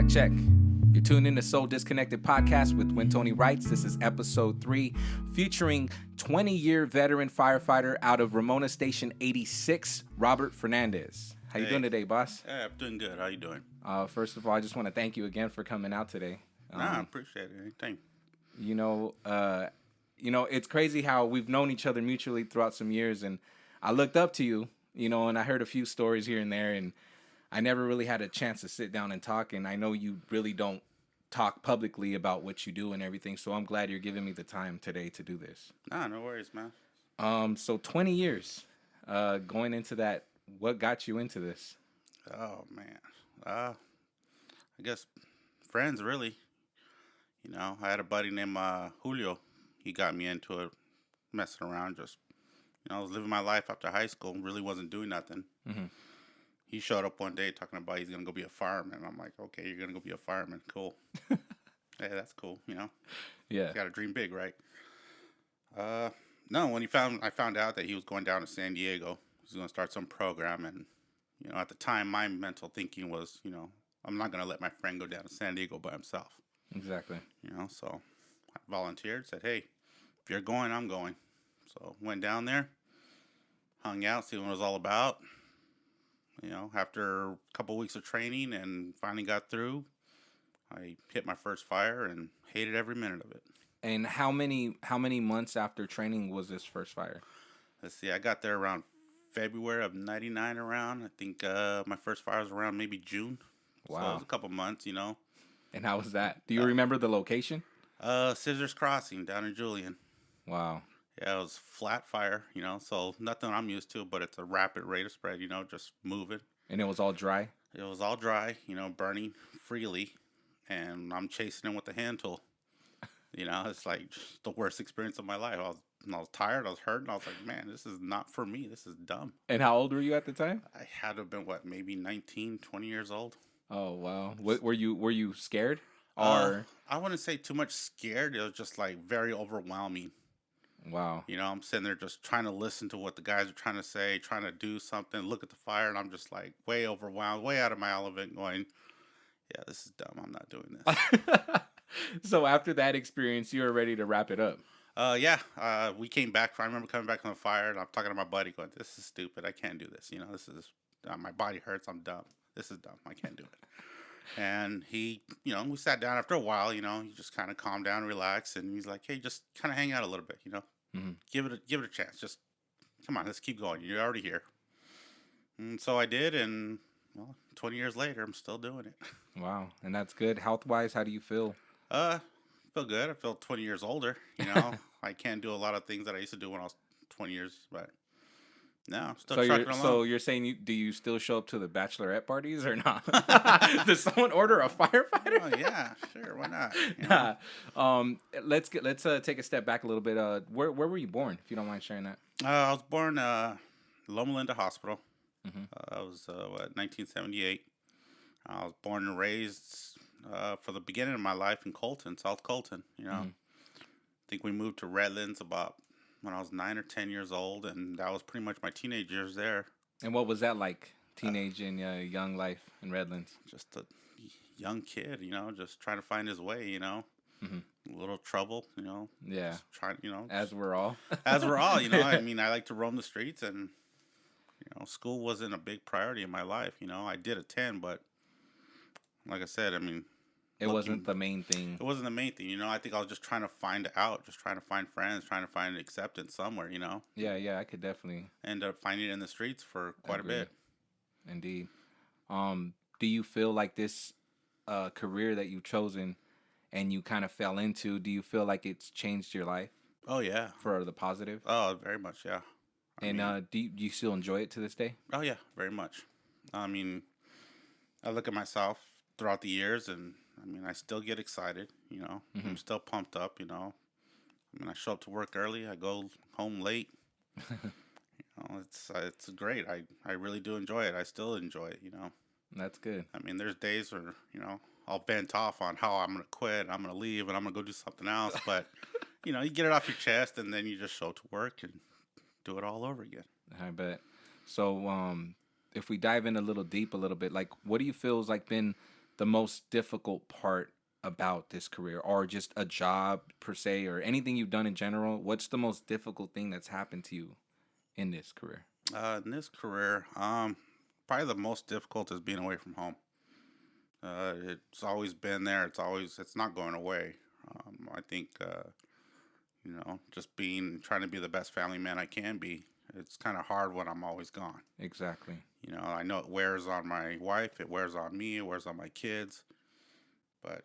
Check. You're tuned in to Soul Disconnected Podcast with When Tony Writes. This is episode 3, featuring 20-year veteran firefighter out of Ramona Station 86, Robert Fernandez. How you doing today, boss? Yeah, I'm doing good. How you doing? First of all, I just want to thank you again for coming out today. I appreciate it. Anytime. It's crazy how we've known each other mutually throughout some years, and I looked up to you, and I heard a few stories here and there, and I never really had a chance to sit down and talk, and I know you really don't talk publicly about what you do and everything, so I'm glad you're giving me the time today to do this. No worries, man. So 20 years, going into that, what got you into this? Oh, man. I guess friends, really. I had a buddy named Julio. He got me into it, messing around, just, I was living my life after high school and really wasn't doing nothing. Mm-hmm. He showed up one day talking about he's going to go be a fireman. I'm like, okay, you're going to go be a fireman. Cool. Hey, that's cool, Yeah. You got to dream big, right? No, when I found out that he was going down to San Diego, he was going to start some program. And, at the time, my mental thinking was, I'm not going to let my friend go down to San Diego by himself. Exactly. So I volunteered, said, hey, if you're going, I'm going. So went down there, hung out, see what it was all about. After a couple weeks of training and finally got through, I hit my first fire and hated every minute of it. And how many months after training was this first fire? Let's see, I got there around February of 99 around. I think my first fire was around maybe June. Wow. So it was a couple months, And how was that? Do you remember the location? Scissors Crossing down in Julian. Wow. Yeah, it was flat fire, so nothing I'm used to, but it's a rapid rate of spread, just moving. And it was all dry? It was all dry, burning freely, and I'm chasing it with a hand tool. It's like just the worst experience of my life. I was tired, I was hurt, and I was like, man, this is not for me. This is dumb. And how old were you at the time? I had to have been, maybe 19, 20 years old. Oh, wow. Were you scared? Or I wouldn't say too much scared. It was just like very overwhelming. Wow. I'm sitting there just trying to listen to what the guys are trying to say, trying to do something, look at the fire, and I'm just like way overwhelmed, way out of my element going, yeah, this is dumb. I'm not doing this. So after that experience, you were ready to wrap it up. We came back. I remember coming back from the fire, and I'm talking to my buddy going, this is stupid. I can't do this. This is, my body hurts. I'm dumb. This is dumb. I can't do it. And he, we sat down after a while, he just kind of calmed down, relaxed, and he's like, hey, just kind of hang out a little bit, mm-hmm. Give it a chance. Just, come on, let's keep going. You're already here. And so I did, and, 20 years later, I'm still doing it. Wow, and that's good. Health-wise, how do you feel? I feel good. I feel 20 years older, I can't do a lot of things that I used to do when I was 20 years, but... No, I'm still trucking along. So you're saying, do you still show up to the bachelorette parties or not? Does someone order a firefighter? Oh, yeah, sure, why not? Let's take a step back a little bit. Where were you born, if you don't mind sharing that? I was born Loma Linda Hospital. Mm-hmm. I was 1978. I was born and raised for the beginning of my life in Colton, South Colton. Mm-hmm. I think we moved to Redlands about when I was 9 or 10 years old, and that was pretty much my teenage years there. And what was that like, teenage and young life in Redlands? Just a young kid, just trying to find his way, Mm-hmm. A little trouble, Yeah. Just trying, As we're all. As we're all, I mean, I like to roam the streets, and, school wasn't a big priority in my life. I did attend, but like I said, I mean, it wasn't the main thing. It wasn't the main thing, I think I was just trying to find out, just trying to find friends, trying to find acceptance somewhere, Yeah, I could definitely end up finding it in the streets for quite a bit. Indeed. Do you feel like this career that you've chosen and you kind of fell into, do you feel like it's changed your life? Oh, yeah. For the positive? Oh, very much, yeah. I mean, do you still enjoy it to this day? Oh, yeah, very much. I mean, I look at myself throughout the years, and I mean, I still get excited, Mm-hmm. I'm still pumped up, I mean, I show up to work early, I go home late. It's great. I really do enjoy it. I still enjoy it, That's good. I mean, there's days where, I'll vent off on how I'm going to quit, I'm going to leave, and I'm going to go do something else. But, you get it off your chest, and then you just show up to work and do it all over again. I bet. So, if we dive in a little bit, like, what do you feel has like been the most difficult part about this career, or just a job per se, or anything you've done in general? What's the most difficult thing that's happened to you in this career? In this career, probably the most difficult is being away from home. It's always been there. It's not going away. I think, just trying to be the best family man I can be. It's kind of hard when I'm always gone. Exactly. I know it wears on my wife, it wears on me, it wears on my kids. But,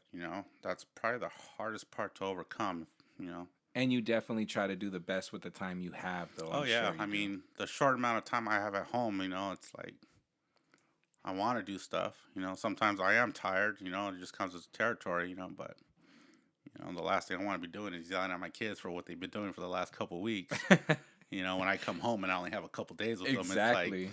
that's probably the hardest part to overcome, And you definitely try to do the best with the time you have, though. Oh, I'm yeah. sure you I do. mean, the short amount of time I have at home, it's like I want to do stuff. Sometimes I am tired, it just comes with territory, but, the last thing I want to be doing is yelling at my kids for what they've been doing for the last couple weeks. When I come home and I only have a couple days with them, it's like, Exactly.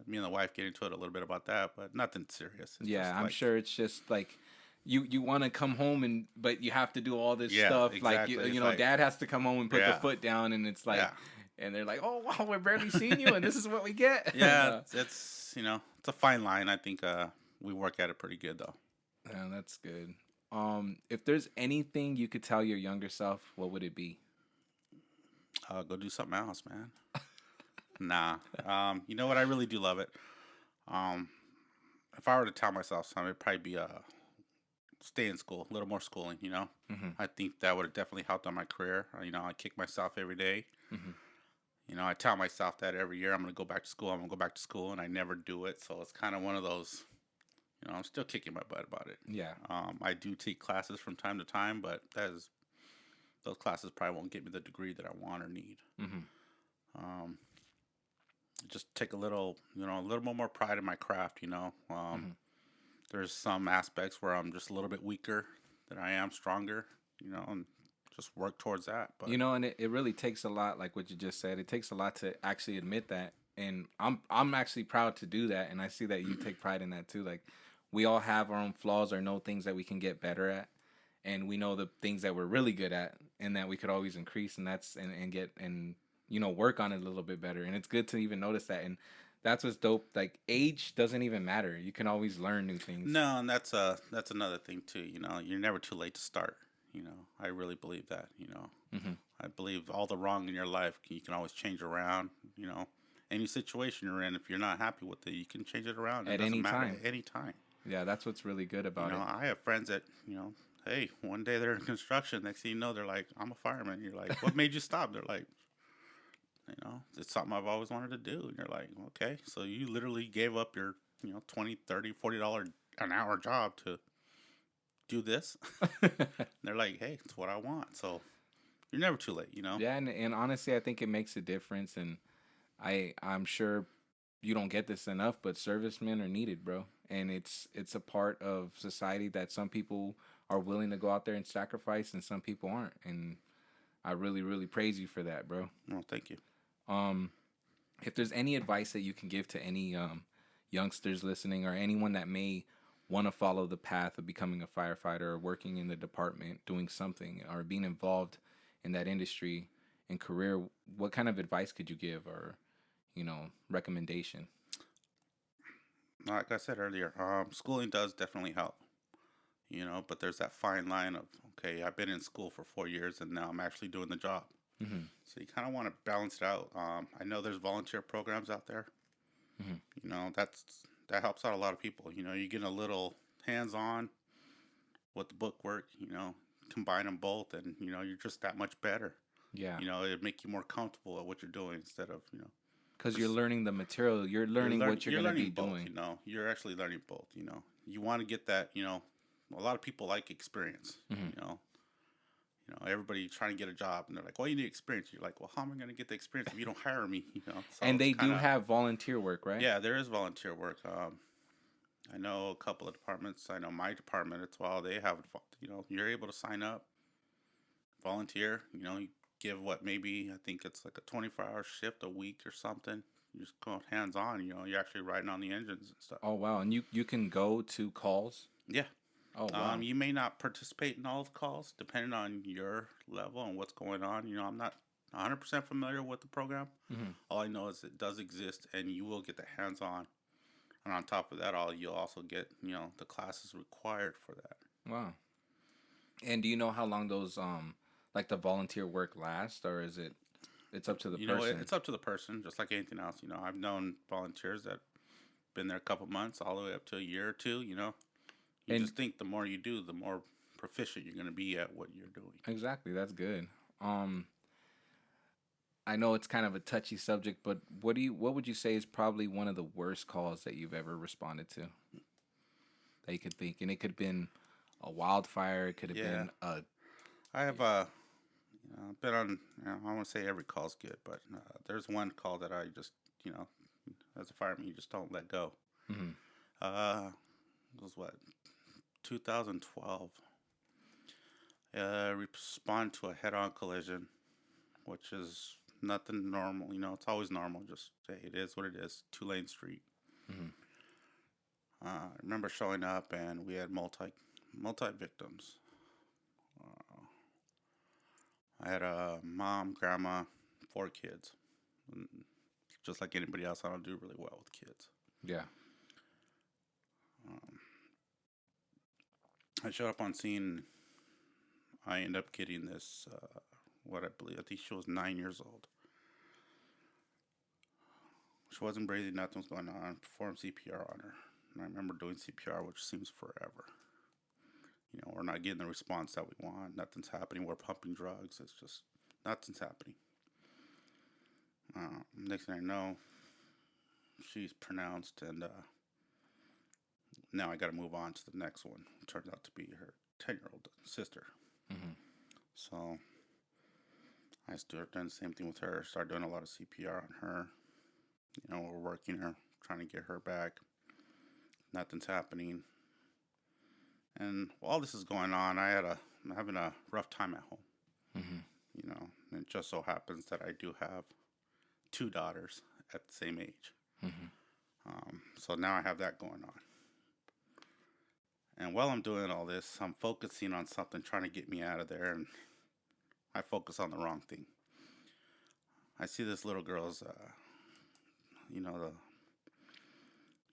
me and the wife get into it a little bit about that, but nothing serious. It's Yeah, just I'm like, sure it's just like you want to come home, but you have to do all this Yeah, stuff. Like exactly. It's like, dad has to come home and put the Yeah. foot down, and it's like, Yeah. and they're like, oh wow, we're barely seeing you, and this is what we get. Yeah, it's it's a fine line. I think we work at it pretty good though. Yeah, that's good. If there's anything you could tell your younger self, what would it be? Go do something else, man. Nah. You know what? I really do love it. Um, if I were to tell myself something, it'd probably be stay in school, a little more schooling. Hmm. I think that would have definitely helped on my career. I kick myself every day. Hmm. I tell myself that every year I'm going to go back to school. I'm going to go back to school, and I never do it. So it's kind of one of those. I'm still kicking my butt about it. Yeah. I do take classes from time to time, but those classes probably won't get me the degree that I want or need. Hmm. Um, just take a little more pride in my craft. There's some aspects where I'm just a little bit weaker than I am stronger. And just work towards that. But And it really takes a lot, like what you just said. It takes a lot to actually admit that, and I'm actually proud to do that, and I see that you take pride in that too. Like, we all have our own flaws or know things that we can get better at, and we know the things that we're really good at, and that we could always increase, and that's and get and work on it a little bit better. And it's good to even notice that, and that's what's dope. Like, age doesn't even matter. You can always learn new things. no, and that's another thing too. You're never too late to start. I really believe that. Hmm. I believe all the wrong in your life you can always change around. Any situation you're in, if you're not happy with it, you can change it around. It At doesn't any matter time. at any time. Yeah, that's what's really good about it. I have friends that hey, one day they're in construction. Next thing you know, they're like, I'm a fireman. You're like, what made you stop? They're like, it's something I've always wanted to do. And you're like, okay, so you literally gave up your, $20, $30, $40 an hour job to do this. They're like, hey, it's what I want. So you're never too late, Yeah, and honestly, I think it makes a difference, and I'm sure you don't get this enough, but servicemen are needed, bro, and it's a part of society that some people are willing to go out there and sacrifice, and some people aren't, and I really, really praise you for that, bro. Well, thank you. If there's any advice that you can give to any youngsters listening, or anyone that may want to follow the path of becoming a firefighter, or working in the department, doing something, or being involved in that industry and career, what kind of advice could you give, or recommendation? Like I said earlier, schooling does definitely help, but there's that fine line of, okay, I've been in school for 4 years and now I'm actually doing the job. Mm-hmm. So you kind of want to balance it out. I know there's volunteer programs out there. Mm-hmm. That helps out a lot of people. You get a little hands-on with the book work, combine them both, and, you're just that much better. Yeah. It'd make you more comfortable at what you're doing instead of, Because you're learning the material, you're learning what you're going to be doing. You're actually learning both. You want to get that. A lot of people like experience. Mm-hmm. Everybody trying to get a job, and they're like, "Well, you need experience." You're like, "Well, how am I going to get the experience if you don't hire me?" So and they do have volunteer work, right? Yeah, there is volunteer work. I know a couple of departments. I know my department as well. They have, you're able to sign up, volunteer. You give maybe I think it's like a 24-hour shift a week or something. You just go hands on. You're actually riding on the engines and stuff. Oh wow! And you can go to calls. Yeah. Oh wow. You may not participate in all the calls depending on your level and what's going on. I'm not 100% familiar with the program. Mm-hmm. All I know is it does exist, and you will get the hands-on And on top of that, all you'll also get, the classes required for that. Wow. And do you know how long those like the volunteer work lasts, or is it's up to the person? It's up to the person, just like anything else. I've known volunteers that been there a couple months, all the way up to a year or two. You And just think the more you do, the more proficient you're going to be at what you're doing. exactly, that's good. I know it's kind of a touchy subject, but what would you say is probably one of the worst calls that you've ever responded to that you could think? And it could have been a wildfire, it could have Yeah, been a I have been on. I won't say every call's good, but there's one call that I just, as a fireman, you just don't let go. mhm, It was what, 2012. Respond to a head-on collision, which is nothing normal. It's always normal. Just say it is what it is. 2-lane street. mhm, I remember showing up and we had multi victims. Uh, I had a mom, grandma, 4 kids. And just like anybody else, I don't do really well with kids. yeah, Um, I showed up on scene. I ended up getting this, what I think she was 9 years old. She wasn't breathing, nothing was going on. Performed CPR on her. And I remember doing CPR, which seems forever. We're not getting the response that we want. Nothing's happening. We're pumping drugs. It's just, nothing's happening. Next thing I know, she's pronounced, and now I got to move on to the next one. It turns out to be her 10-year-old sister. mhm, So I started doing the same thing with her. Started doing a lot of CPR on her. We're working her, trying to get her back. Nothing's happening. And while this is going on, I'm having a rough time at home. mhm, And it just so happens that I do have 2 daughters at the same age. mhm, So now I have that going on. And while I'm doing all this, I'm focusing on something trying to get me out of there, and I focus on the wrong thing. I see this little girl's, you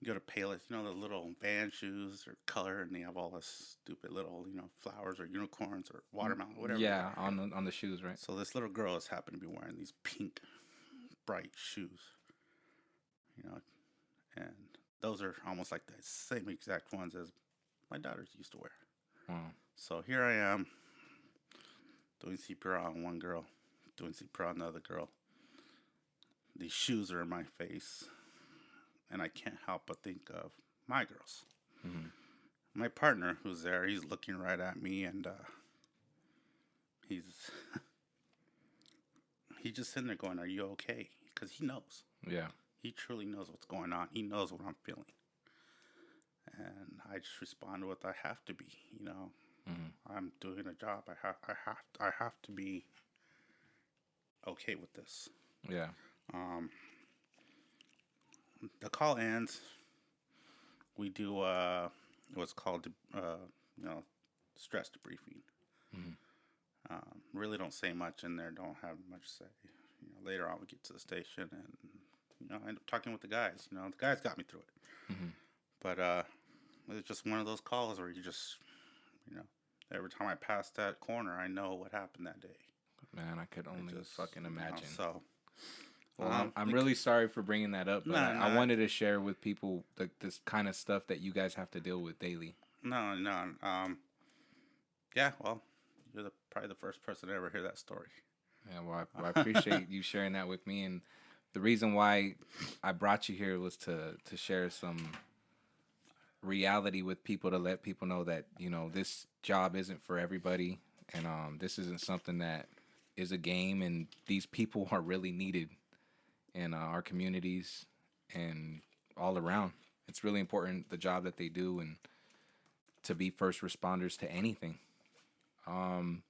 go to Payless, the little band shoes or color, and they have all this stupid little, flowers or unicorns or watermelon, whatever. yeah, on the shoes, right? So this little girl has happened to be wearing these pink, bright shoes, and those are almost like the same exact ones as my daughters used to wear. Wow. So here I am doing CPR on one girl, doing CPR on the other girl. These shoes are in my face, and I can't help but think of my girls. Mhm, My partner, who's there, he's looking right at me, and he's he's just sitting there going, "Are you okay?" Because he knows. yeah, He truly knows what's going on. He knows what I'm feeling. And I just respond with, "I have to be. mhm, I'm doing a job. I have to be okay with this." yeah, Um, the call ends. We do what's called stress debriefing. mhm, Really don't say much in there. Don't have much to say. Later on we get to the station, and I end up talking with the guys. The guys got me through it. mhm. But it's just one of those calls where you just, every time I pass that corner, I know what happened that day. Man, I could only fucking imagine. So, Well, I'm really sorry for bringing that up, but I wanted to share with people this kind of stuff that you guys have to deal with daily. No. Yeah, well, you're probably the first person to ever hear that story. Yeah, well, I appreciate you sharing that with me, and the reason why I brought you here was to share some reality with people, to let people know that this job isn't for everybody, and this isn't something that is a game, and these people are really needed in our communities and all around. It's really important, the job that they do, and to be first responders to anything. On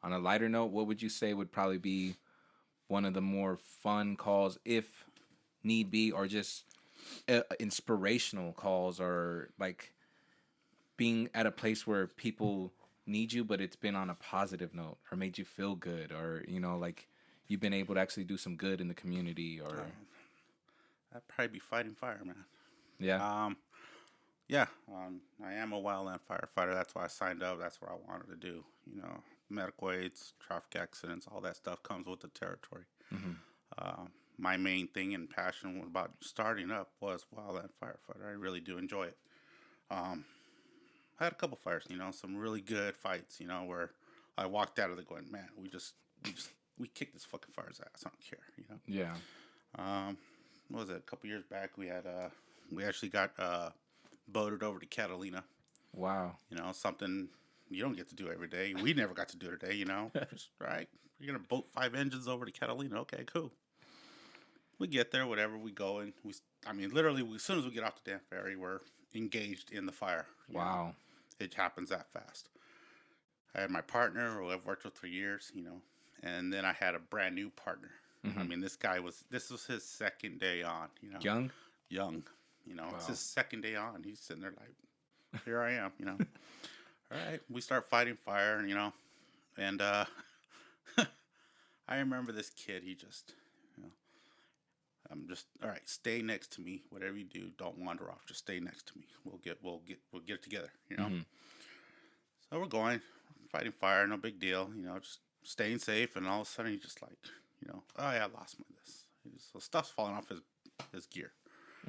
a lighter note, what would you say would probably be one of the more fun calls, if need be, or just inspirational calls, or like being at a place where people need you, but it's been on a positive note or made you feel good, or like you've been able to actually do some good in the community, or I'd probably be fighting fire, man. Yeah. Yeah, I am a wildland firefighter. That's why I signed up. That's what I wanted to do. Medical aids, traffic accidents, all that stuff comes with the territory. Hmm. Uh, my main thing and passion about starting up was wildland firefighter. I really do enjoy it. Um, I had a couple fires, some really good fights, where I walked out of it going, man, we kicked this fucking fire's ass. I don't care. Yeah. What was it? A couple years back, we actually got boated over to Catalina. Wow. Something you don't get to do every day. We never got to do it today. Just right. You're gonna boat 5 engines over to Catalina. Okay, cool. We get there, whatever. We go and literally, as soon as we get off the damn ferry, we're engaged in the fire. Wow. It happens that fast. I had my partner, who I've worked with for years, and then I had a brand new partner. Mm-hmm. This was his second day on. Young. Young. Wow. It's his second day on. He's sitting there like, here I am. All right, we start fighting fire. And I remember this kid. He just, I'm just, all right. Stay next to me. Whatever you do, don't wander off. Just stay next to me. We'll get it together. Mm-hmm. So we're going, fighting fire. No big deal. Just staying safe. And all of a sudden, he's just like, oh yeah, I lost my this. So stuff's falling off his gear.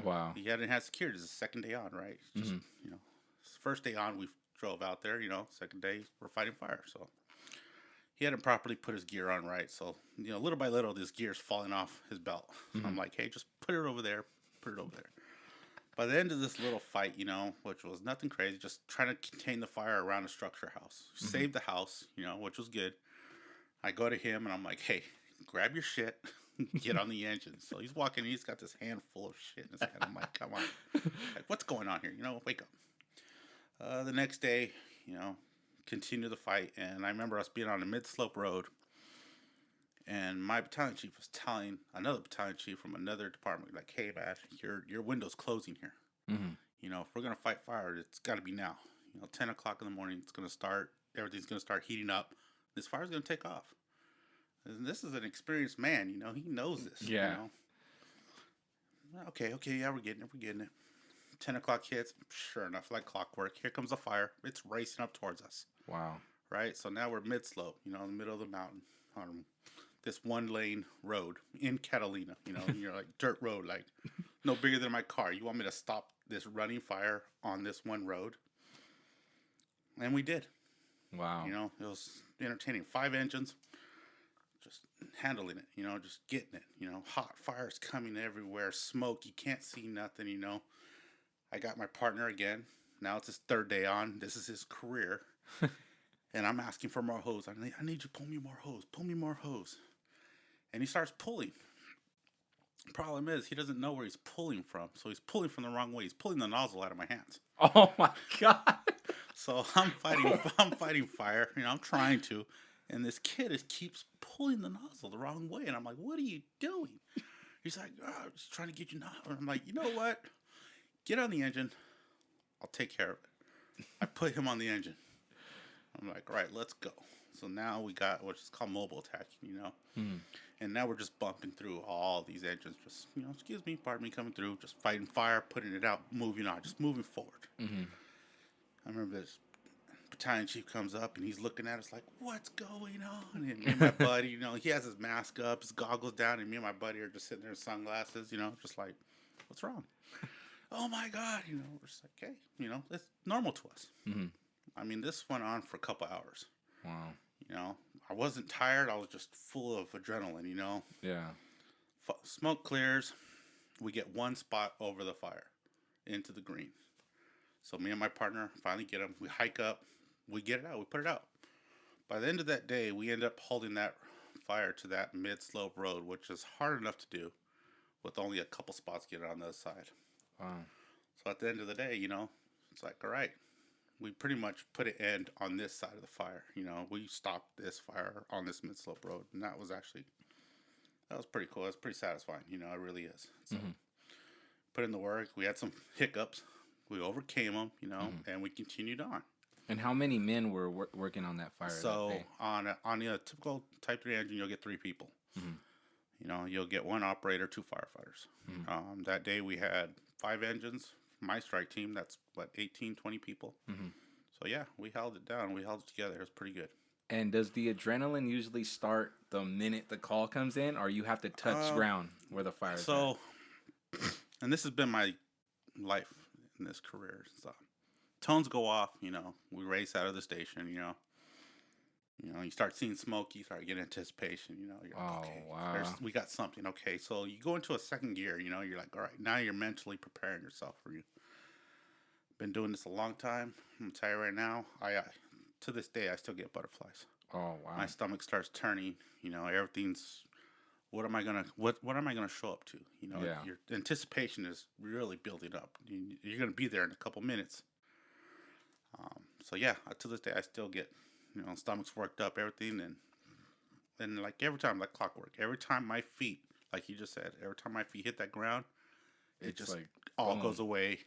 Wow. He hadn't had security. It's the second day on, right? Just first day on, we drove out there. Second day we're fighting fire. So he hadn't properly put his gear on right. So little by little, this gear's falling off his belt. So I'm like, hey, just put it over there. Put it over there. By the end of this little fight, which was nothing crazy, just trying to contain the fire around the structure house. Save the house, which was good. I go to him and I'm like, hey, grab your shit. Get on the engine. So he's walking. He's got this handful of shit in his hand. I'm like, come on, like, what's going on here? Wake up. The next day, continue the fight, and I remember us being on a mid-slope road, and my battalion chief was telling another battalion chief from another department, like, hey, man, your window's closing here. Mm-hmm. If we're gonna fight fire, it's got to be now. 10 o'clock in the morning, it's gonna start. Everything's gonna start heating up. This fire's gonna take off. And this is an experienced man, he knows this. Yeah. Okay, yeah, we're getting it. 10 o'clock hits, sure enough, like clockwork. Here comes the fire. It's racing up towards us. Wow. Right? So now we're mid-slope, in the middle of the mountain on this one-lane road in Catalina. You're like dirt road, like no bigger than my car. You want me to stop this running fire on this one road? And we did. Wow. It was entertaining. 5 engines. Just handling it, just getting it, hot fires coming everywhere, smoke, you can't see nothing, I got my partner again. Now it's his third day on. This is his career. And I'm asking for more hose. I need you to pull me more hose. And he starts pulling. Problem is, he doesn't know where he's pulling from. So he's pulling from the wrong way. He's pulling the nozzle out of my hands. Oh my God. So I'm fighting fire. I'm trying to. And this kid keeps pulling the nozzle the wrong way. And I'm like, what are you doing? He's like, oh, he's trying to get you nozzle. And I'm like, you know what? Get on the engine. I'll take care of it. I put him on the engine. I'm like, all right, let's go. So now we got what's called mobile attacking, And now we're just bumping through all these engines. Just, excuse me, pardon me, coming through. Just fighting fire, putting it out, moving on. Just moving forward. Mm-hmm. I remember this battalion chief comes up and he's looking at us like, what's going on? And me and my buddy, he has his mask up, his goggles down, and me and my buddy are just sitting there in sunglasses, just like, what's wrong? Oh my God, we're just like, okay, it's normal to us. Mm-hmm. This went on for a couple hours. Wow. I wasn't tired, I was just full of adrenaline, Yeah. Smoke clears, we get one spot over the fire into the green. So me and my partner finally get him, we hike up, we get it out, we put it out. By the end of that day, we end up holding that fire to that mid-slope road, which is hard enough to do with only a couple spots getting on the other side. Wow. So at the end of the day, it's like, all right, we pretty much put an end on this side of the fire. We stopped this fire on this mid-slope road, and that was pretty cool. That's pretty satisfying. It really is. So put in the work. We had some hiccups. We overcame them, and we continued on. And how many men were working on that fire? So that day? on a typical Type 3 engine, you'll get 3 people. Mm-hmm. You'll get 1 operator, 2 firefighters. Mm-hmm. That day we had 5 engines, my strike team, that's what, 18, 20 people. Hmm. So yeah, we held it down. We held it together. It was pretty good. And does the adrenaline usually start the minute the call comes in, or you have to touch Uh, ground where the fire's at? so, and this has been my life in this career. So, tones go off. We race out of the station. You start seeing smoke. You start getting anticipation. You're like, Oh, okay, wow. we got something. Okay, so you go into a second gear. You're like, all right, now you're mentally preparing yourself for you. Been doing this a long time. I'm gonna tell you right now. I to this day I still get butterflies. Oh, wow. My stomach starts turning. Everything's. What am I gonna show up to? Yeah. Your anticipation is really building up. You're gonna be there in a couple minutes. So yeah, to this day I still get stomach's worked up, everything, and like every time, like clockwork. Every time my feet, like you just said, every time my feet hit that ground, it It's just like, all boom. goes away.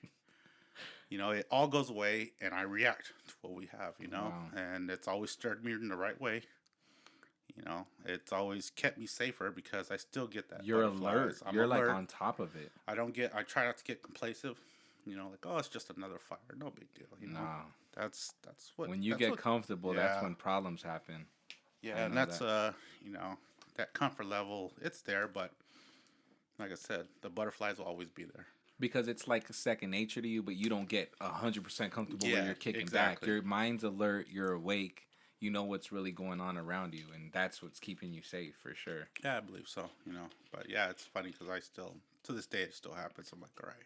It all goes away, and I react to what we have. Wow. And it's always stirred me in the right way. It's always kept me safer because I still get that. You're butterflies. alert. I'm You're alert. like on top of it. I try not to get complacent. Like, oh, it's just another fire, no big deal. Nah. That's what. When you that's get what, comfortable, yeah. that's when problems happen. I Yeah, and know that's that. that comfort level. It's there, but like I said, the butterflies will always be there. Because it's like second nature to you, but you don't get 100% comfortable where Yeah, you're kicking back. exactly. Your mind's alert. You're awake. You know what's really going on around you, and that's what's keeping you safe for sure. Yeah, I believe so. But yeah, it's funny because I still, to this day, it still happens. I'm like, all right.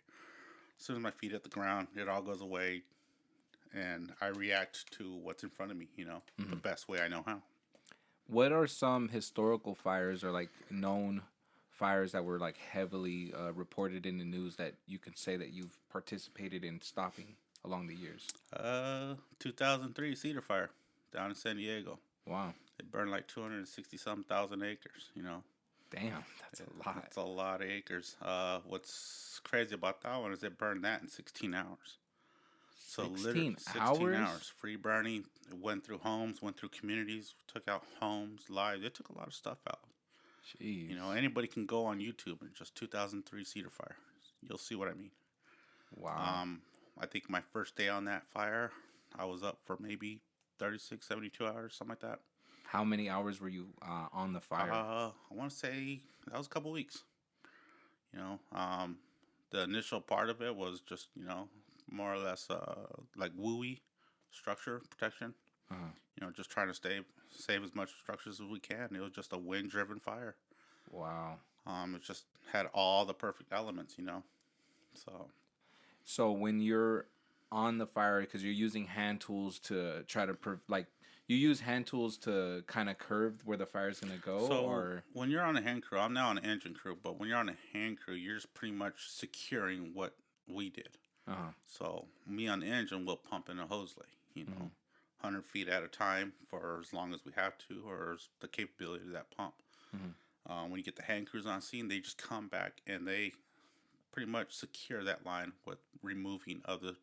As soon as my feet hit the ground, it all goes away, and I react to what's in front of me. The best way I know how. What are some historical fires or like known fires that were like heavily reported in the news that you can say that you've participated in stopping along the years? 2003 Cedar Fire down in San Diego. Wow. It burned like 260 some thousand acres. Damn, that's a lot. It's a lot of acres. What's crazy about that one is it burned that in 16 hours. So 16 16 hours? hours. Free burning. It went through homes, went through communities, took out homes, lives. It took a lot of stuff out. Jeez. Anybody can go on YouTube and just 2003 Cedar Fire. You'll see what I mean. Wow. I think my first day on that fire, I was up for maybe 36, 72 hours, something like that. How many hours were you on the fire? I want to say that was a couple weeks. The initial part of it was just, more or less like WUI structure protection. Just trying to save as much structures as we can. It was just a wind-driven fire. Wow. It just had all the perfect elements, So when you're on the fire, because you're using hand tools to try to you use hand tools to kind of curve where the fire's gonna go, So or when you're on a hand crew, I'm now on an engine crew, but when you're on a hand crew, you're just pretty much securing what we did. So me on the engine will pump in a hose lay, 100 feet at a time for as long as we have to, or the capability of that pump. When you get the hand crews on scene, they just come back and they pretty much secure that line with removing of the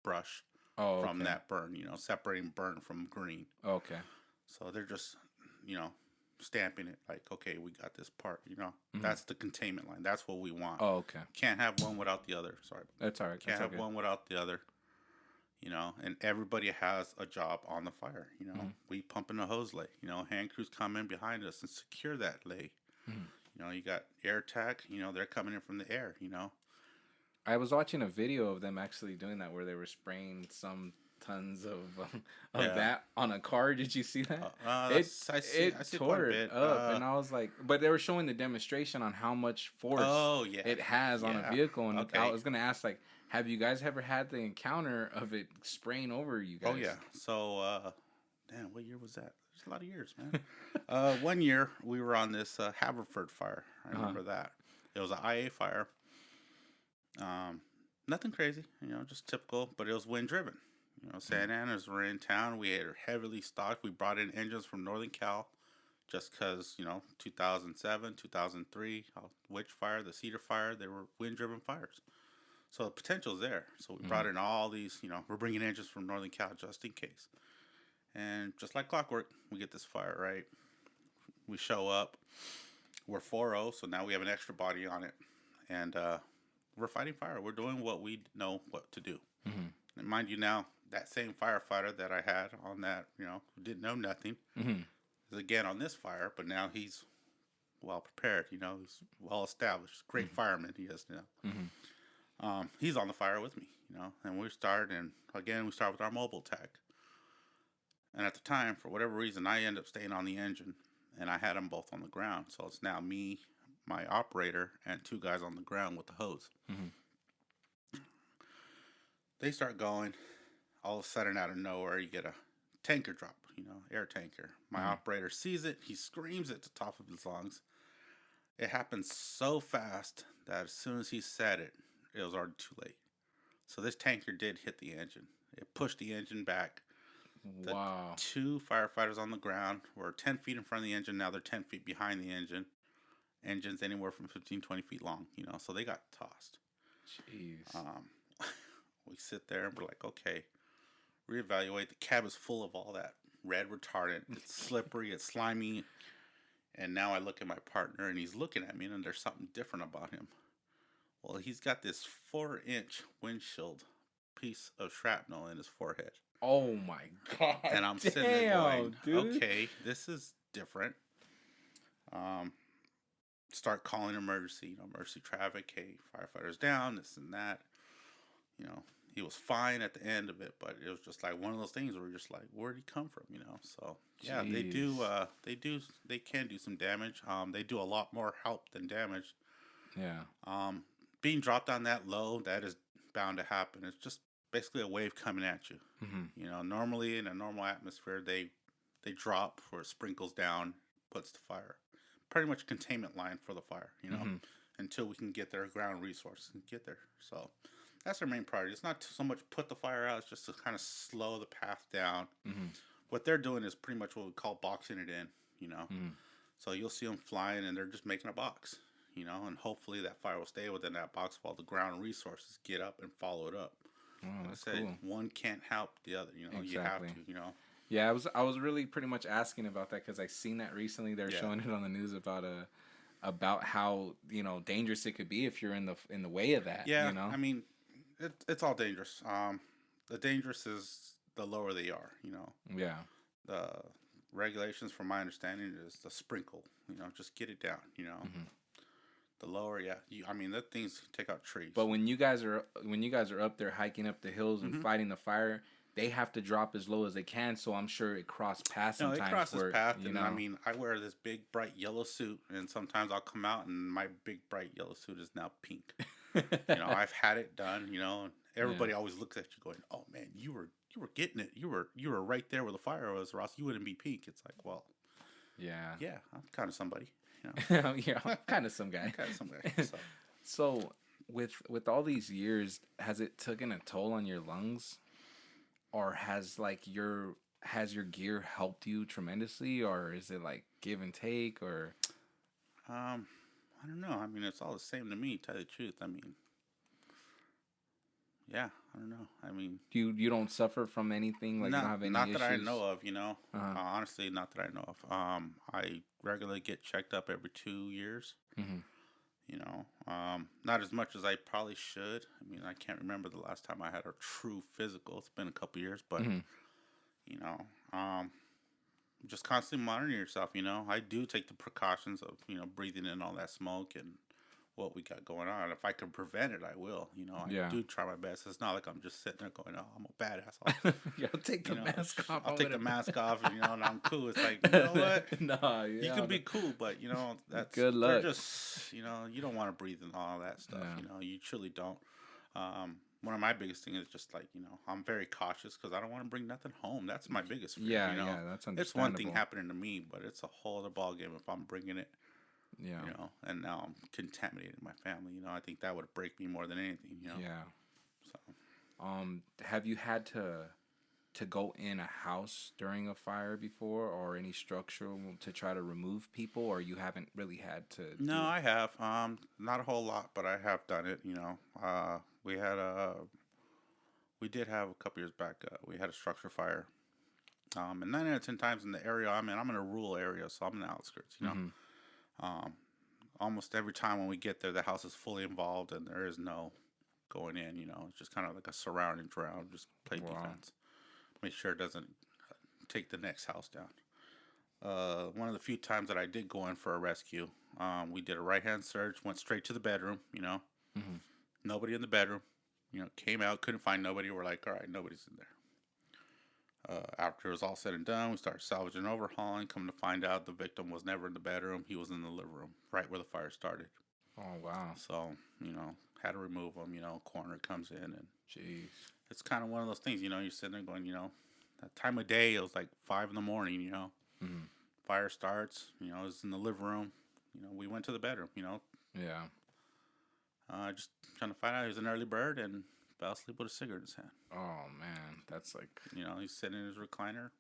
brush from that burn, separating burn from green. Okay. So they're just, stamping it like, okay, we got this part, That's the containment line. That's what we want. Oh, okay. Can't have one without the other. Sorry. That's all right. Can't have one without the other. And everybody has a job on the fire. We pump in a hose lay. Hand crews come in behind us and secure that lay. You got air tack. They're coming in from the air. I was watching a video of them actually doing that where they were spraying some tons of that on a car. Did you see that? I see tore it up, and I was like, but they were showing the demonstration on how much force it has on a vehicle, and I was gonna ask, like, have you guys ever had the encounter of it spraying over you guys? Oh yeah. So, damn, what year was that? There's a lot of years, man. One year we were on this Haverford fire. I remember that. It was an IA fire. Nothing crazy, just typical, but it was wind driven. Santa Ana's were in town. We had heavily stocked. We brought in engines from Northern Cal just because, 2007, 2003, Witch Fire, the Cedar Fire, they were wind driven fires. So the potential's there. So we brought in all these, we're bringing engines from Northern Cal just in case. And just like clockwork, we get this fire, right? We show up. We're 4-0, so now we have an extra body on it. And we're fighting fire. We're doing what we know what to do. Mm-hmm. And mind you, now that same firefighter that I had on that, who didn't know nothing, Mm-hmm. is again on this fire, but now he's well prepared. He's well established. Great fireman he is now. Mm-hmm. He's on the fire with me, and we start with our mobile tech. And at the time, for whatever reason, I end up staying on the engine, and I had them both on the ground. So it's now me, my operator, and two guys on the ground with the hose. Mm-hmm. They start going. All of a sudden, out of nowhere, you get a tanker drop, air tanker. My operator sees it. He screams at the top of his lungs. It happened so fast that as soon as he said it, it was already too late. So this tanker did hit the engine. It pushed the engine back. Wow. Two firefighters on the ground were 10 feet in front of the engine. Now they're 10 feet behind the engine. Engine's anywhere from 15, 20 feet long, so they got tossed. Jeez. We sit there and we're like, okay, reevaluate. The cab is full of all that red retardant. It's slippery, it's slimy. And now I look at my partner and he's looking at me and there's something different about him. Well, he's got this 4-inch windshield piece of shrapnel in his forehead. Oh my God. And I'm sitting there going, dude. Okay, this is different. Start calling emergency traffic. Hey, firefighters down, this and that. He was fine at the end of it, but it was just like one of those things where you're just like, where'd he come from? So yeah, Jeez. they can do some damage. They do a lot more help than damage. Yeah. Being dropped on that low, that is bound to happen. It's just basically a wave coming at you. Mm-hmm. Normally in a normal atmosphere, they drop where it sprinkles down, puts the fire. Pretty much containment line for the fire, until we can get their ground resources and get there. So that's their main priority. It's not so much put the fire out, it's just to kind of slow the path down. Mm-hmm. What they're doing is pretty much what we call boxing it in, Mm-hmm. So you'll see them flying and they're just making a box, and hopefully that fire will stay within that box while the ground resources get up and follow it up. Oh, that's like I said, cool. One can't help the other, Exactly. You have to, Yeah, I was really pretty much asking about that because I seen that recently. They're showing it on the news about how dangerous it could be if you're in the way of that. Yeah, I mean, it's all dangerous. The dangerous is the lower they are. Yeah. The regulations, from my understanding, is the sprinkle. Just get it down. Mm-hmm. The lower, yeah. That things take out trees. But when you guys are up there hiking up the hills and fighting the fire, they have to drop as low as they can, so I'm sure it crossed paths sometimes. No, it crosses path, and I wear this big, bright yellow suit, and sometimes I'll come out, and my big, bright yellow suit is now pink. I've had it done, and everybody always looks at you going, "Oh man, you were getting it. You were right there where the fire was, or else you wouldn't be pink." It's like, well, yeah, I'm kind of somebody, yeah, I'm kind of some guy. So, with all these years, has it taken a toll on your lungs? Or has your gear helped you tremendously, or is it like give and take, or? I don't know. It's all the same to me. To tell you the truth, yeah, I don't know. You don't suffer from anything, like you don't have any not issues? that I know of. Uh-huh. Honestly, not that I know of. I regularly get checked up every 2 years. Mm-hmm. Not as much as I probably should. I can't remember the last time I had a true physical. It's been a couple years, but just constantly monitoring yourself. I do take the precautions of breathing in all that smoke and what we got going on. If I can prevent it, I will. I do try my best. It's not like I'm just sitting there going, "Oh, I'm a badass." Yeah, I'll take the mask off. I'll take the mask off, and I'm cool. It's like, you know what? Nah, you can be cool, but that's good luck. They're just you don't want to breathe in all that stuff. Yeah. You truly don't. One of my biggest things is just like I'm very cautious because I don't want to bring nothing home. That's my biggest fear. Yeah, yeah, that's understandable. It's one thing happening to me, but it's a whole other ballgame if I'm bringing it. Yeah. And now I'm contaminating my family. I think that would break me more than anything. Yeah. So. Have you had to go in a house during a fire before, or any structure to try to remove people, or you haven't really had to? No, I have. Not a whole lot, but I have done it. We did have a couple years back. We had a structure fire. And 9 out of 10 times in the area I'm in a rural area, so I'm in the outskirts. Mm-hmm. almost every time when we get there, the house is fully involved and there is no going in. It's just kind of like a surrounding drown. Just play defense. Make sure it doesn't take the next house down. One of the few times that I did go in for a rescue, we did a right-hand search, went straight to the bedroom. Mm-hmm. Nobody in the bedroom. Came out, couldn't find nobody. We're like, all right, nobody's in there. After it was all said and done, we started salvaging and overhauling. Come to find out, the victim was never in the bedroom. He was in the living room, right where the fire started. Oh, wow. So, had to remove him. Coroner comes in, and jeez, it's kind of one of those things. You're sitting there going, that time of day, it was like 5 in the morning. Mm-hmm. Fire starts. It was in the living room. We went to the bedroom. Yeah. Just trying to find out he was an early bird and fell asleep with a cigarette in his hand. Oh man, that's like he's sitting in his recliner,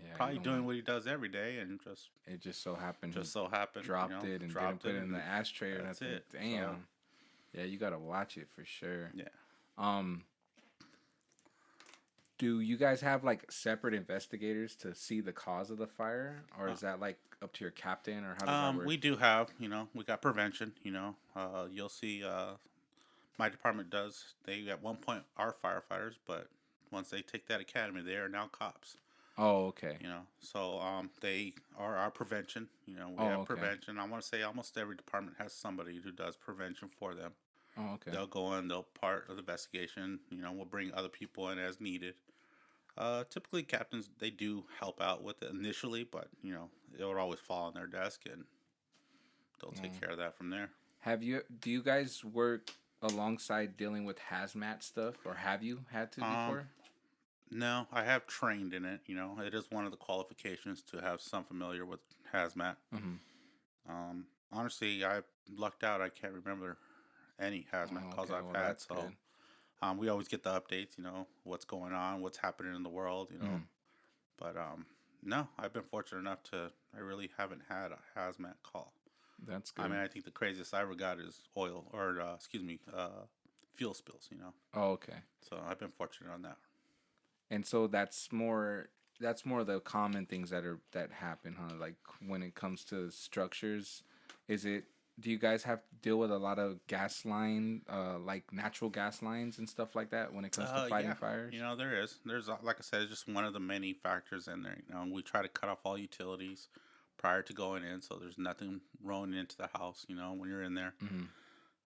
yeah, probably doing what he does every day, and it just so happened dropped it and didn't put it in the ashtray or nothing. It. Damn. So, yeah, you gotta watch it for sure. Yeah. Do you guys have like separate investigators to see the cause of the fire, or is that like up to your captain, or how does that work? We do have, we got prevention. You'll see. My department does. They at one point are firefighters, but once they take that academy, they are now cops. Oh, okay. So they are our prevention. We have prevention. I want to say almost every department has somebody who does prevention for them. Oh, okay. They'll go in, they'll part of the investigation. We'll bring other people in as needed. Typically, captains, they do help out with it initially, but, it would always fall on their desk, and they'll take care of that from there. Do you guys work alongside dealing with hazmat stuff, or have you had to before? No, I have trained in it. It is one of the qualifications to have some familiar with hazmat. Mm-hmm. Honestly, I've lucked out. I can't remember any hazmat calls I've had, so... Good. We always get the updates, what's going on, what's happening in the world, But, no, I've been fortunate enough I really haven't had a hazmat call. That's good. I mean, I think the craziest I ever got is fuel spills, Oh, okay. So I've been fortunate on that. And so that's more of the common things that happen, huh? Like when it comes to structures, do you guys have to deal with a lot of gas line, like natural gas lines and stuff like that when it comes to fighting fires? There is. There's, like I said, it's just one of the many factors in there. We try to cut off all utilities prior to going in, so there's nothing rolling into the house, when you're in there. Mm-hmm.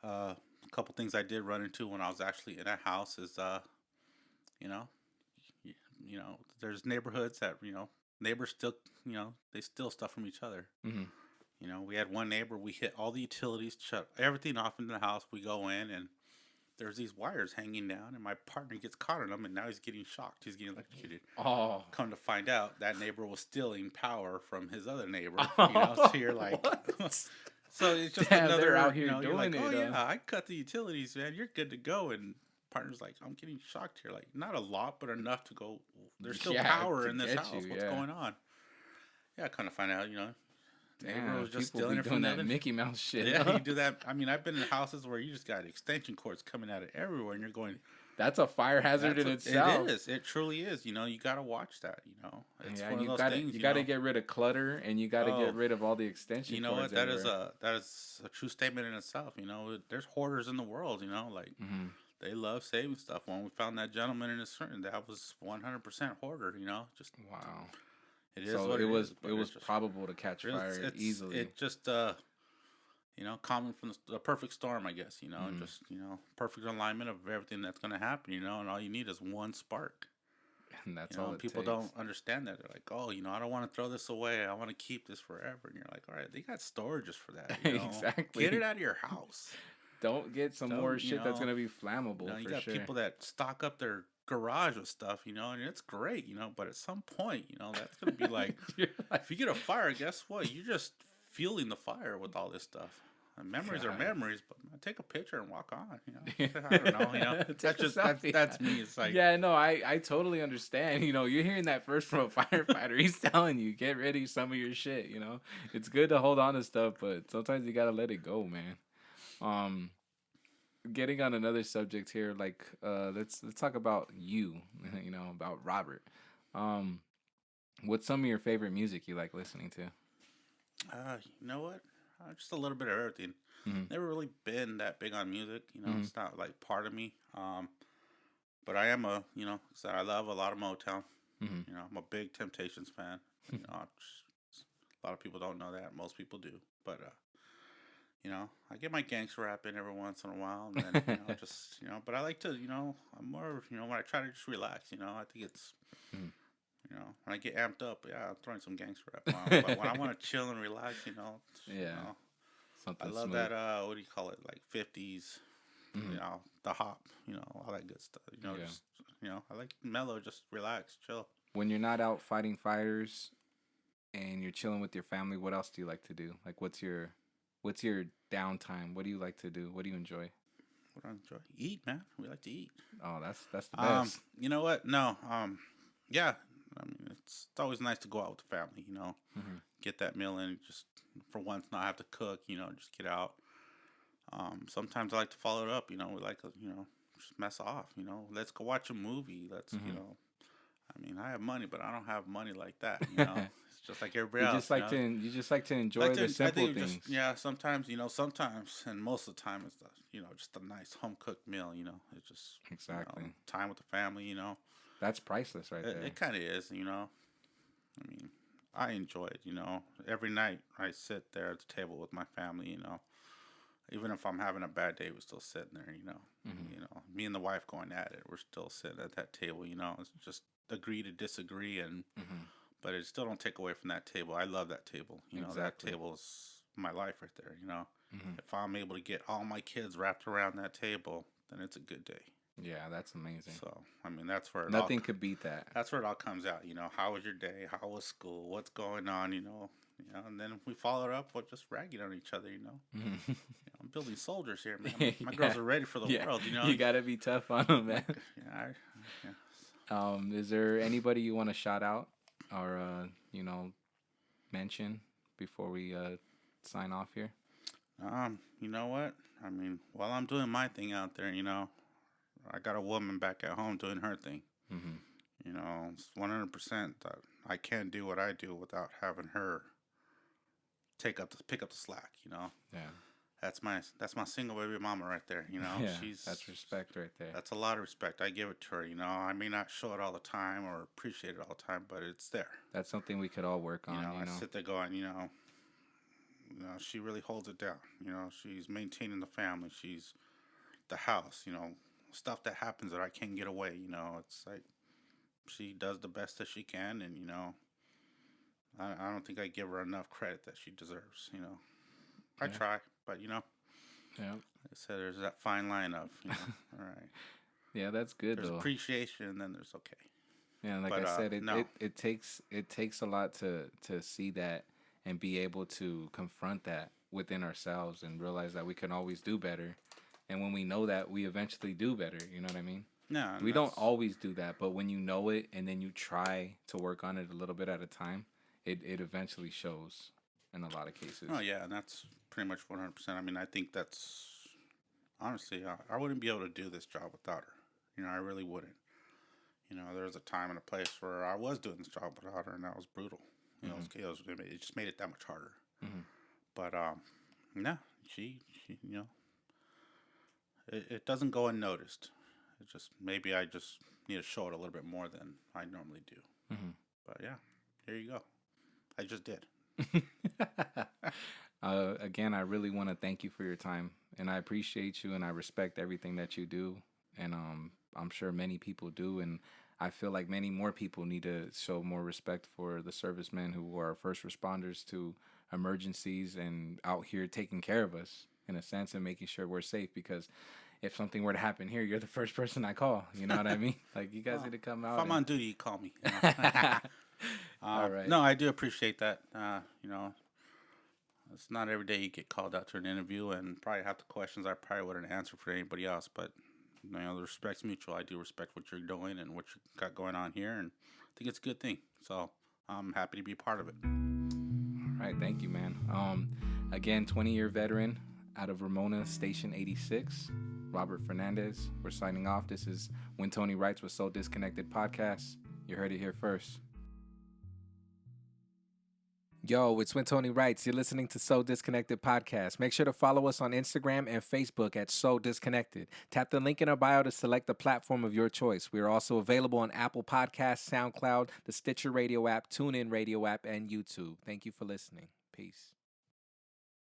A couple things I did run into when I was actually in a house is, there's neighborhoods that, neighbors still, they steal stuff from each other. Mm-hmm. We had one neighbor, we hit all the utilities, shut everything off in the house. We go in, and there's these wires hanging down, and my partner gets caught on them, and now he's getting shocked. He's getting electrocuted. Oh. Come to find out, that neighbor was stealing power from his other neighbor. So you're like... So it's just another... They're out here you're like, doing it. Yeah, I cut the utilities, man. You're good to go. And partner's like, I'm getting shocked here. Like, not a lot, but enough to go, there's still power in this house. What's going on? Yeah, I kind of find out, Damn, was just people stealing be doing that Mickey Mouse shit. Yeah, you do that. I mean, I've been in houses where you just got extension cords coming out of everywhere, and you're going... That's a fire hazard in itself. It is. It truly is. You got to watch that. It's one of those things. You got to get rid of clutter, and you got to get rid of all the extension. You know what? That is a true statement in itself. There's hoarders in the world. Like they love saving stuff. When we found that gentleman in his certain, that was 100% hoarder. Just wow. It is. So what it was probable to catch fire easily. It just coming from the perfect storm, I guess, just, perfect alignment of everything that's going to happen, and all you need is one spark. And that's all it people takes. don't understand that. They're like, oh, I don't want to throw this away. I want to keep this forever. And you're like, all right, they got storages for that. Exactly. Get it out of your house. Don't get some more shit that's going to be flammable. You got people that stock up their garage with stuff, and it's great, but at some point, that's going to be like, if you get a fire, guess what? You're just fueling the fire with all this stuff. And memories are memories, but take a picture and walk on. I don't know. That's me. It's like, yeah, no, I totally understand. You're hearing that first from a firefighter. He's telling you, get ready some of your shit. It's good to hold on to stuff, but sometimes you gotta let it go, man. Getting on another subject here, like let's talk about you. About Robert. What's some of your favorite music you like listening to? You know what? just a little bit of everything. Mm-hmm. Never really been that big on music. Mm-hmm. It's not like part of me. But I am so I love a lot of Motown. Mm-hmm. I'm a big Temptations fan. A lot of people don't know that. Most people do. But I get my gangster rap in every once in a while, and then But I like to, I'm more, when I try to just relax. I think it's, Mm-hmm. when I get amped up, yeah, I'm throwing some gangster rap on. But when I want to chill and relax, Yeah. I Something love smooth. that. What do you call it? Like 50s. Mm-hmm. The hop. All that good stuff. Yeah. Just I like mellow, just relax, chill. When you're not out fighting fires and you're chilling with your family, what else do you like to do? Like, what's your downtime? What do you like to do? What do you enjoy? What do I enjoy? Eat, man. We like to eat. Oh, that's the best. You know what? No. Yeah. I mean, it's always nice to go out with the family. Mm-hmm. Get that meal in. Just for once, not have to cook. Just get out. Sometimes I like to follow it up. We like to, just mess off. Let's go watch a movie. Let's, Mm-hmm. I mean, I have money, but I don't have money like that. It's just like everybody You else. just like to you just like to enjoy the I simple think things. just sometimes sometimes and most of the time it's the just a nice home cooked meal. It's just Exactly. time with the family. That's priceless, right there. It kind of is. I mean, I enjoy it. Every night I sit there at the table with my family. Even if I'm having a bad day, we're still sitting there. Mm-hmm. Me and the wife going at it. We're still sitting at that table. It's just agree to disagree, and Mm-hmm. but it still don't take away from that table. I love that table. That Exactly. table is my life right there. Mm-hmm. If I'm able to get all my kids wrapped around that table, then it's a good day. Yeah, that's amazing. So I mean, that's where Nothing could beat that. that's where it all comes out. How was your day? How was school? What's going on? And then we follow it up with just ragging on each other. Mm-hmm. I'm building soldiers here, man. My girls are ready for the world. You gotta be tough on them, man. Yeah. Is there anybody you want to shout out or mention before we sign off here? You know what? I mean, while I'm doing my thing out there, I got a woman back at home doing her thing. Mm-hmm. It's 100% that I can't do what I do without having her pick up the slack. Yeah. That's my single baby mama right there. Yeah, that's respect right there. That's a lot of respect. I give it to her. I may not show it all the time or appreciate it all the time, but it's there. That's something we could all work on. I sit there going, she really holds it down. She's maintaining the family. She's the house. Stuff that happens that I can't get away. It's like she does the best that she can, and I don't think I give her enough credit that she deserves. I try, but yeah. Like I said, there's that fine line of all right. Yeah, that's good. There's though. appreciation, and then there's okay. Yeah, like I said, it takes a lot to see that and be able to confront that within ourselves and realize that we can always do better. And when we know that, we eventually do better. You know what I mean? Yeah. We don't always do that, but when you know it and then you try to work on it a little bit at a time, it eventually shows in a lot of cases. Oh yeah, and that's pretty much 100%. I mean, I think that's honestly, I wouldn't be able to do this job without her. I really wouldn't. There was a time and a place where I was doing this job without her, and that was brutal. It just made it that much harder. Mm-hmm. But no, she it doesn't go unnoticed. It just maybe I just need to show it a little bit more than I normally do. Mm-hmm. But yeah, here you go. I just did. Again, I really want to thank you for your time, and I appreciate you, and I respect everything that you do, and I'm sure many people do, and I feel like many more people need to show more respect for the servicemen who are first responders to emergencies and out here taking care of us in a sense and making sure we're safe, because if something were to happen here, you're the first person I call. You know what I mean? Like, you guys need to come out. If I'm on duty, you call me. All right. No, I do appreciate that. It's not every day you get called out to an interview, and probably half the questions I probably wouldn't answer for anybody else. But the respect's mutual. I do respect what you're doing and what you got going on here, and I think it's a good thing. So I'm happy to be part of it. All right, thank you, man. Again, 20-year veteran out of Ramona, Station 86, Robert Fernandez. We're signing off. This is When Tony Writes with So Disconnected Podcast. You heard it here first. Yo, it's when Tony writes. You're listening to So Disconnected Podcast. Make sure to follow us on Instagram and Facebook at So Disconnected. Tap the link in our bio to select the platform of your choice. We are also available on Apple Podcasts, SoundCloud, the Stitcher Radio app, TuneIn Radio app, and YouTube. Thank you for listening. Peace.